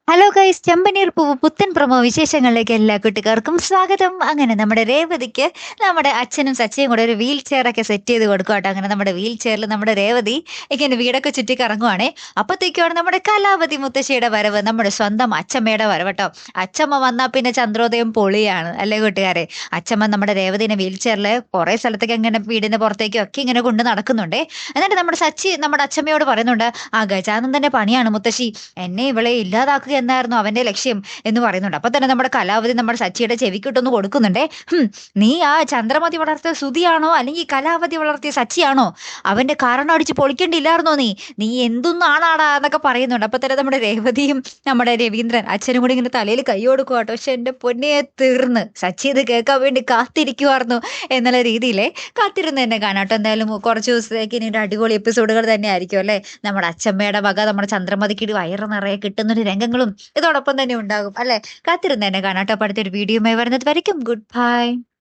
Hello guys, ചെമ്പനീർ പൂവ് പുത്തൻ promo വിശേഷങ്ങളിലേക്ക് എല്ലാ കുട്ടികൾക്കും സ്വാഗതം. അങ്ങനെ നമ്മുടെ രേവതിക്ക് നമ്മുടെ അച്ഛനും സച്ചിയും കൂടെ ഒരു വീൽ ചെയർ ഒക്കെ സെറ്റ് ചെയ്ത് കൊടുക്കും കേട്ടോ. അങ്ങനെ നമ്മുടെ വീൽ ചെയറിൽ നമ്മുടെ രേവതി ഇങ്ങനെ വീടൊക്കെ ചുറ്റി കറങ്ങുവാണേ. അപ്പത്തേക്കാണ് നമ്മുടെ കലാവതി മുത്തശ്ശിയുടെ വരവ്, നമ്മുടെ സ്വന്തം അച്ഛമ്മയുടെ വരവ് കേട്ടോ. അച്ഛമ്മ വന്നാൽ പിന്നെ ചന്ദ്രോദയം പൊളിയാണ് അല്ലേ കൂട്ടുകാരെ. അച്ഛമ്മ നമ്മുടെ രേവതിനെ വീൽ ചെയറിൽ കുറെ സ്ഥലത്തേക്ക് ഇങ്ങനെ വീടിന്റെ പുറത്തേക്കും ഒക്കെ ഇങ്ങനെ കൊണ്ട് നടക്കുന്നുണ്ടേ. എന്നിട്ട് നമ്മുടെ സച്ചി നമ്മുടെ അച്ഛമ്മയോട് പറയുന്നുണ്ട്, ആ ഗജാനന്ദന്റെ പണിയാണ് മുത്തശ്ശി, എന്നെ ഇവളെ ഇല്ലാതാക്കുക എന്നായിരുന്നു അവന്റെ ലക്ഷ്യം എന്ന് പറയുന്നുണ്ട്. അപ്പൊ തന്നെ നമ്മുടെ കലാവധി നമ്മുടെ സച്ചിയുടെ ചെവിക്കിട്ടൊന്ന് കൊടുക്കുന്നുണ്ടേ. നീ ആ ചന്ദ്രമതി വളർത്തിയ സുതിയാണോ അല്ലെങ്കിൽ കലാവധി വളർത്തിയ സച്ചിയാണോ? അവന്റെ കാരണം അടിച്ച് പൊളിക്കണ്ടില്ലായിരുന്നോ നീ? നീ എന്തൊന്നാണാടാ എന്നൊക്കെ പറയുന്നുണ്ട്. അപ്പൊ തന്നെ നമ്മുടെ രേവതിയും നമ്മുടെ രവീന്ദ്രൻ അച്ഛനും കൂടി ഇങ്ങനെ തലയിൽ കൈ കൊടുക്കുക കേട്ടോ. പക്ഷെ എന്റെ പൊന്നെ തീർന്ന് സച്ചി ഇത് കേൾക്കാൻ വേണ്ടി കാത്തിരിക്കുവായിരുന്നു എന്നുള്ള രീതിയിലെ കാത്തിരുന്ന് തന്നെ കാണാട്ടോ. എന്തായാലും കുറച്ച് ദിവസത്തേക്ക് ഇനി ഒരു അടിപൊളി എപ്പിസോഡുകൾ തന്നെ ആയിരിക്കും അല്ലെ. നമ്മുടെ അച്ഛമ്മയുടെ വക നമ്മുടെ ചന്ദ്രമതിക്ക് വയറ് നിറയെ കിട്ടുന്നൊരു രംഗങ്ങളും ഇതോടൊപ്പം തന്നെ ഉണ്ടാകും അല്ലെ. കാത്തിരുന്ന് തന്നെ കാണാട്ടോ. അടുത്തൊരു വീഡിയോയുമായി വരുന്നത് വരയ്ക്കും ഗുഡ് ബൈ.